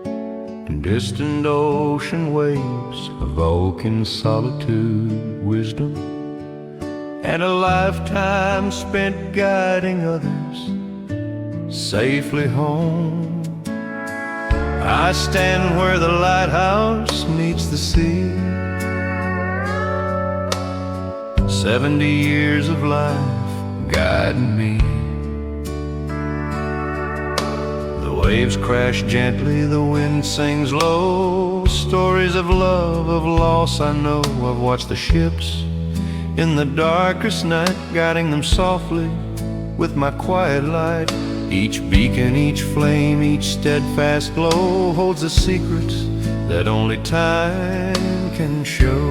and distant ocean waves evoking solitude, wisdom, and a lifetime spent guiding others safely home. I stand where the lighthouse meets the sea. 70 years of life guiding me waves crash gently, the wind sings low. Stories of love, of loss I know. I've watched the ships in the darkest night, guiding them softly with my quiet light. Each beacon, each flame, each steadfast glow holds the secrets that only time can show.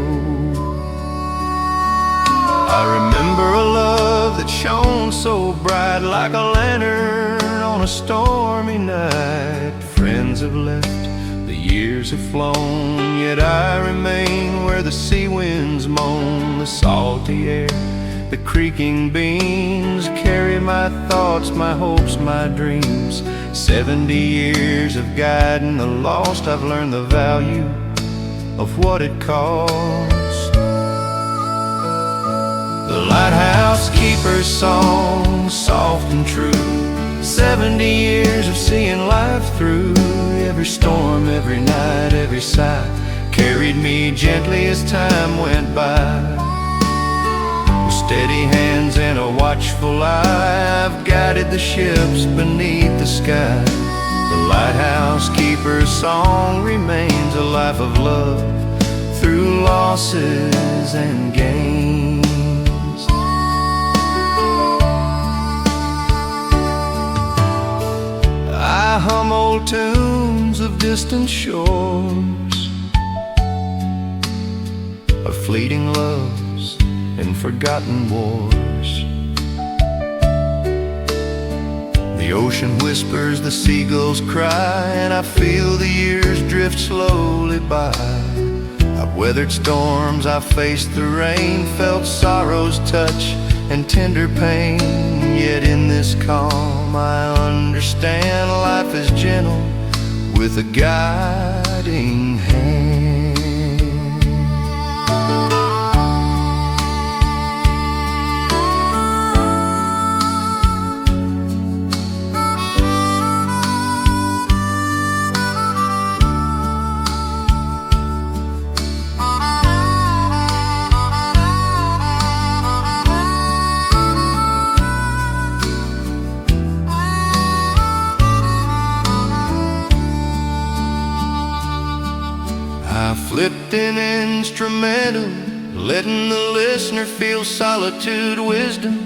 I remember a love that shone so bright, like a lantern on a stormy night. Friends have left, the years have flown, yet I remain where the sea winds moan. The salty air, the creaking beams carry my thoughts, my hopes, my dreams. 70 years of guiding the lost, I've learned the value of what it costs. The lighthouse keeper's song, soft and true. 70 years of seeing life through. Every storm, every night, every sigh carried me gently as time went by. With steady hands and a watchful eye, I've guided the ships beneath the sky. The lighthouse keeper's song remains a life of love through losses and gains. I hum old tunes of distant shores, of fleeting loves and forgotten wars. The ocean whispers, the seagulls cry, and I feel the years drift slowly by. I've weathered storms, I've faced the rain, felt sorrow's touch and tender pain. Yet in this calm I understand life is gentle with a guiding hand. I flipped an instrumental, letting the listener feel solitude, wisdom,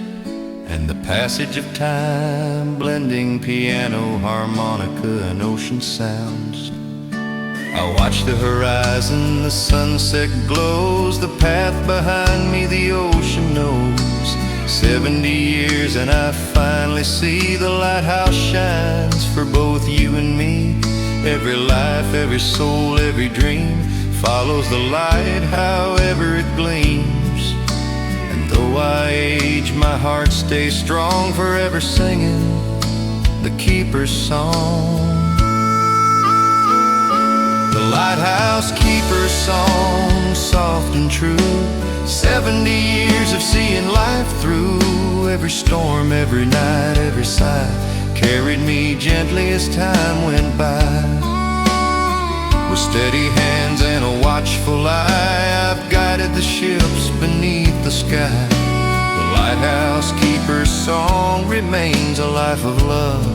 and the passage of time, blending piano, harmonica, and ocean sounds. I watch the horizon, the sunset glows, the path behind me the ocean knows. 70 years and I finally see the lighthouse shines for both you and me. Every life, every soul, every dream follows the light however it gleams. And though I age, my heart stays strong, forever singing the keeper's song. The lighthouse keeper's song, soft and true. 70 years of seeing life through. Every storm, every night, every sigh carried me gently as time went by. With steady hands and a watchful eye, I've guided the ships beneath the sky. The lighthouse keeper's song remains a life of love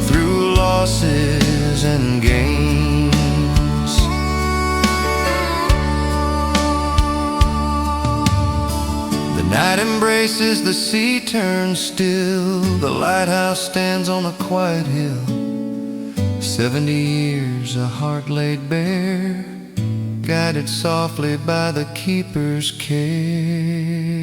through losses and gains. The night embraces, the sea turns still. The lighthouse stands on a quiet hill. 70 years, a heart laid bare, guided softly by the keeper's care.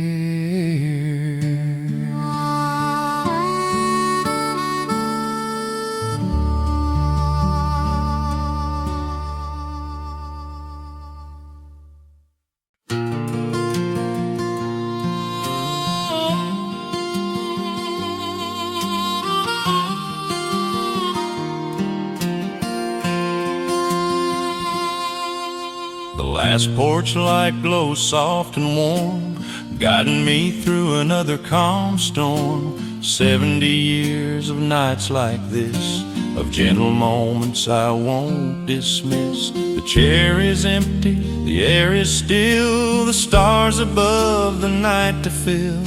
Last porch light glows soft and warm, guiding me through another calm storm. 70 years of nights like this, of gentle moments I won't dismiss. The chair is empty, the air is still, the stars above the night to fill.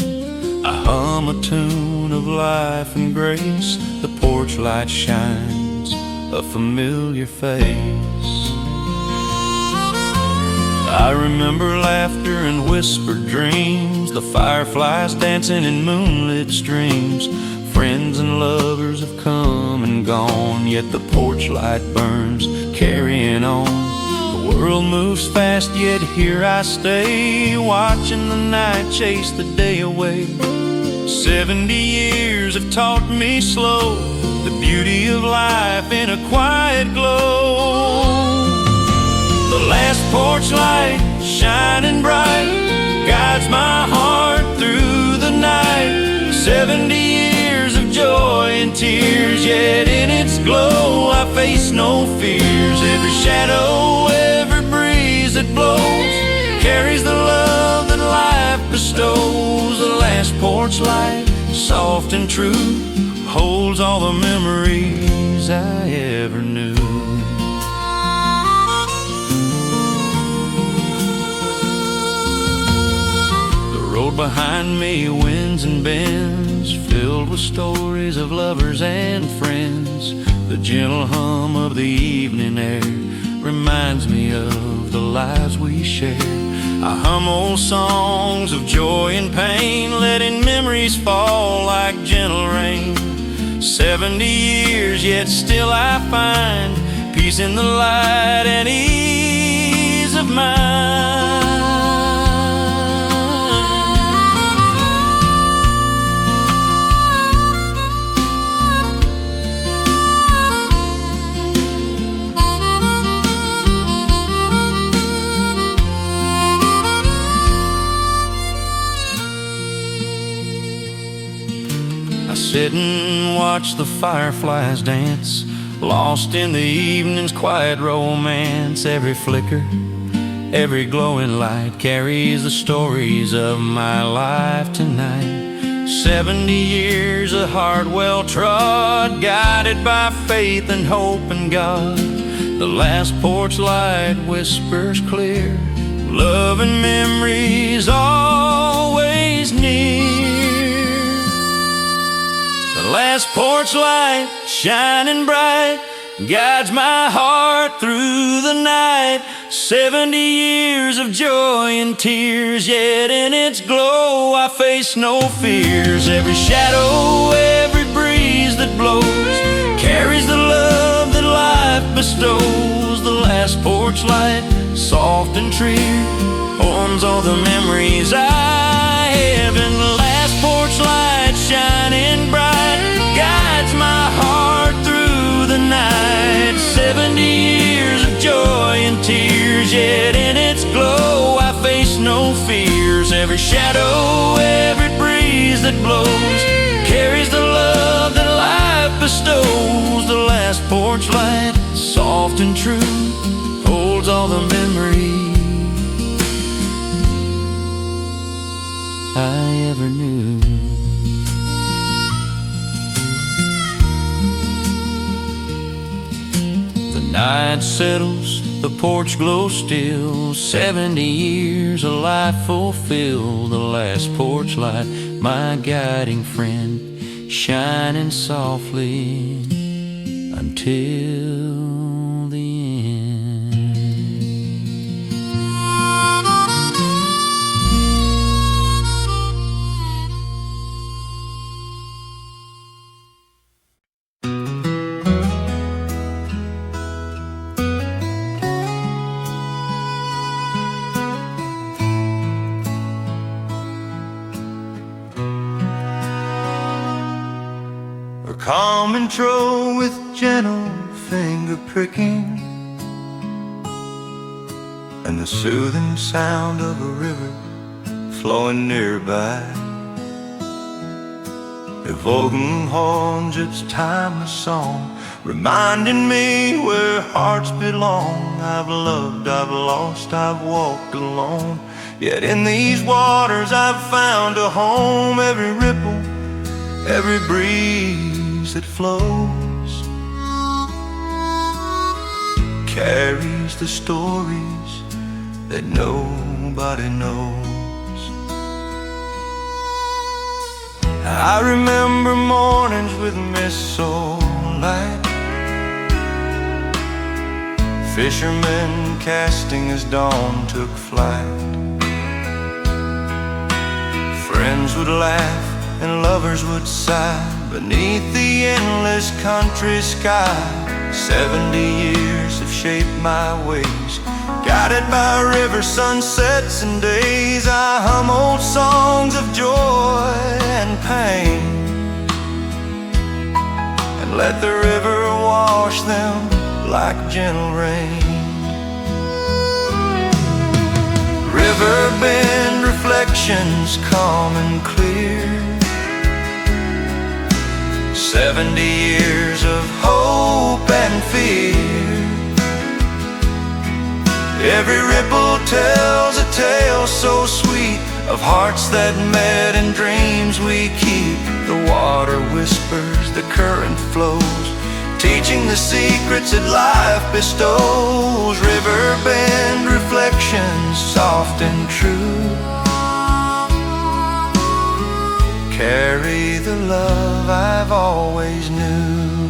I hum a tune of life and grace, the porch light shines a familiar face. I remember laughter and whispered dreams, the fireflies dancing in moonlit streams. Friends and lovers have come and gone, yet the porch light burns, carrying on. The world moves fast, yet here I stay, watching the night chase the day away. 70 years have taught me slow the beauty of life in a quiet glow. The last porch light shining bright guides my heart through the night. 70 years of joy and tears, yet in its glow I face no fears. Every shadow, every breeze that blows carries the love that life bestows. The last porch light, soft and true, holds all the memories I ever knew. The road behind me winds and bends, filled with stories of lovers and friends. The gentle hum of the evening air reminds me of the lives we share. I hum old songs of joy and pain, letting memories fall like gentle rain. 70 years, yet still I find peace in the light and ease of mind. Sit and watch the fireflies dance, lost in the evening's quiet romance. Every flicker, every glowing light carries the stories of my life tonight. 70 years, a heart well trod, guided by faith and hope in God. The last porch light whispers clear, love and memories always near. The last porch light, shining bright, guides my heart through the night. 70 years of joy and tears, yet in its glow I face no fears. Every shadow, every breeze that blows carries the love that life bestows. The last porch light, soft and true, owns all the memories I have. And the last porch light, shining bright, guides my heart through the night. 70 years of joy and tears, yet in its glow I face no fears. Every shadow, every breeze that blows carries the love that life bestows. The last porch light, soft and true, holds all the memories I ever knew. Night settles, the porch glows still. 70 years of life fulfilled. The last porch light, my guiding friend, shining softly until the end. Calm intro with gentle finger pricking, and the soothing sound of a river flowing nearby, evoking horns, its timeless song, reminding me where hearts belong. I've loved, I've lost, I've walked alone, yet in these waters I've found a home. Every ripple, every breeze that flows carries the stories that nobody knows. I remember mornings with mist so light, Fishermen casting as dawn took flight. Friends would laugh and lovers would sigh beneath the endless country sky. 70 years have shaped my ways, guided by river sunsets and days. I hum old songs of joy and pain, and let the river wash them like gentle rain. River bend reflections calm and clear, 70 years of hope and fear. Every ripple tells a tale so sweet of hearts that met and dreams we keep. The water whispers, the current flows, teaching the secrets that life bestows. River bend reflections, soft and true, carry the love I've always knew.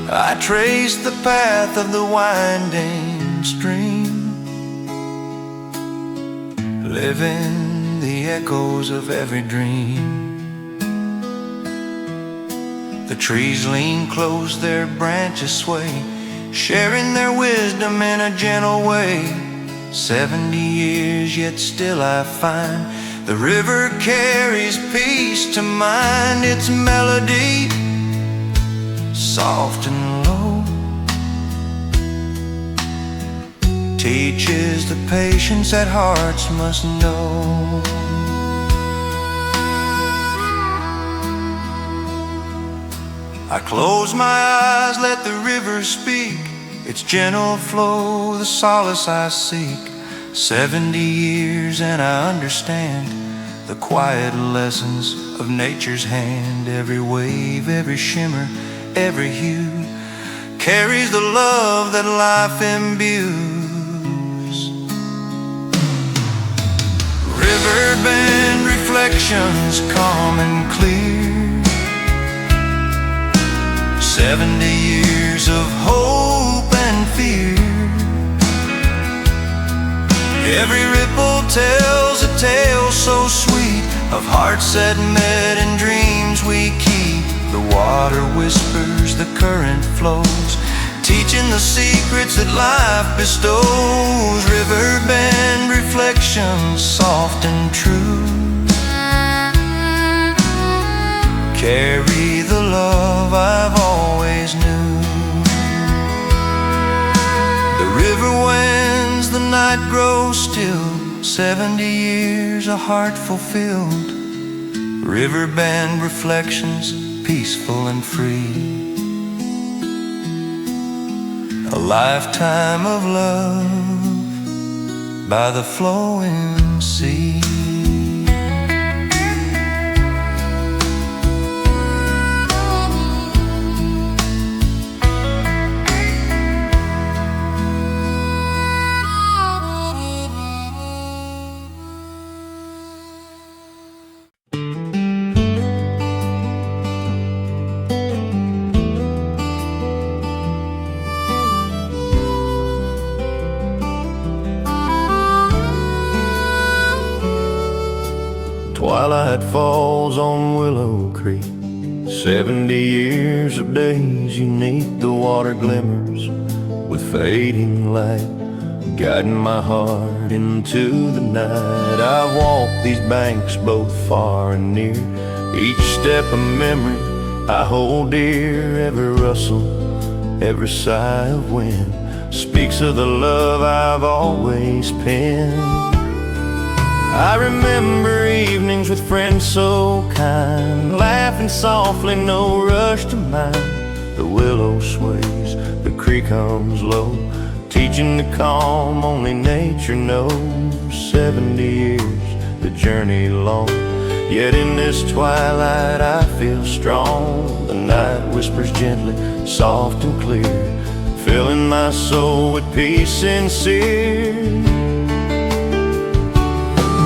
I traced the path of the winding stream, living the echoes of every dream. The trees lean close, their branches sway, sharing their wisdom in a gentle way. 70 years, yet still I find the river carries peace to mind. Its melody, soft and low, teaches the patience that hearts must know. I close my eyes, let the river speak, its gentle flow, the solace I seek. 70 years and I understand the quiet lessons of nature's hand. Every wave, every shimmer, every hue carries the love that life imbues. River bend reflections calm and clear, 70 years of hope and fear. Every ripple tells a tale so sweet of hearts that met and dreams we keep. The water whispers, the current flows, teaching the secrets that life bestows. River bend reflections, soft and true, carry the love I've always knew. The river winds, the night grows still, 70 years, a heart fulfilled. River bend reflections, peaceful and free, a lifetime of love by the flowing sea. Twilight falls on Willow Creek, 70 years of days unique. The water glimmers with fading light, guiding my heart into the night. I've walked these banks both far and near, each step a memory I hold dear. Every rustle, every sigh of wind speaks of the love I've always penned. I remember evenings with friends so kind, laughing softly, no rush to mind. The willow sways, the creek hums low, teaching the calm only nature knows. 70 years, the journey long, yet in this twilight I feel strong. The night whispers gently, soft and clear, filling my soul with peace sincere.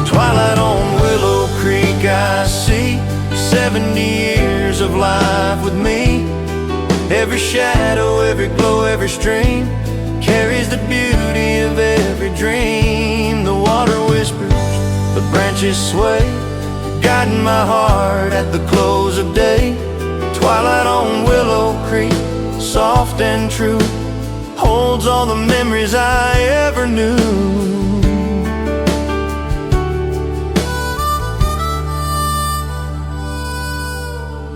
Twilight on Willow Creek I see, 70 years of life with me, Every shadow, every glow, every stream carries the beauty of every dream. The water whispers, the branches sway, guiding my heart at the close of day. Twilight on Willow Creek, soft and true, holds all the memories I ever knew.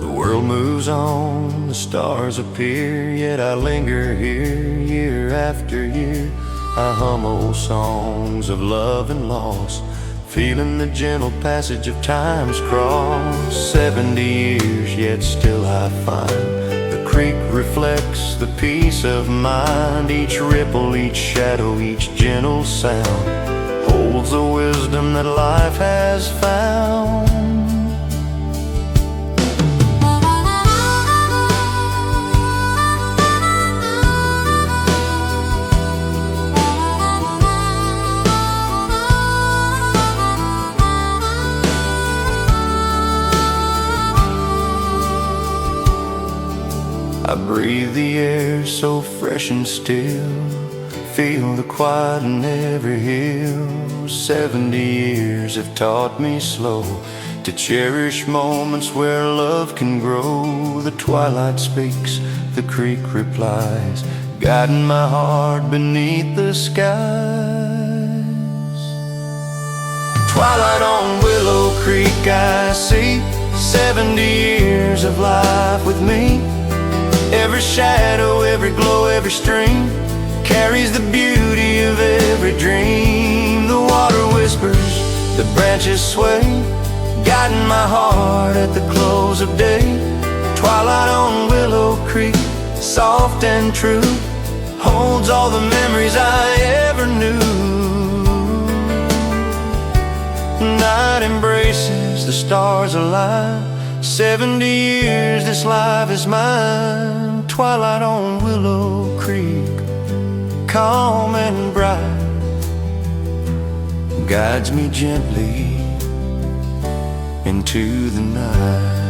The world moves on, the stars appear, yet I linger here year after year. I hum old songs of love and loss, feeling the gentle passage of time's cross. 70 years, yet still I find the creek reflects the peace of mind. Each ripple, each shadow, each gentle sound holds the wisdom that life has found. I breathe the air so fresh and still, feel the quiet in every hill. 70 years have taught me slow to cherish moments where love can grow. The twilight speaks, the creek replies, guiding my heart beneath the skies. Twilight on Willow Creek I see, 70 years of life with me. Every shadow, every glow, every stream carries the beauty of every dream. The water whispers, the branches sway, guiding my heart at the close of day. Twilight on Willow Creek, soft and true, holds all the memories I ever knew. Night embraces, the stars align, 70 years, this life is mine. Twilight on Willow Creek, calm and bright, guides me gently into the night.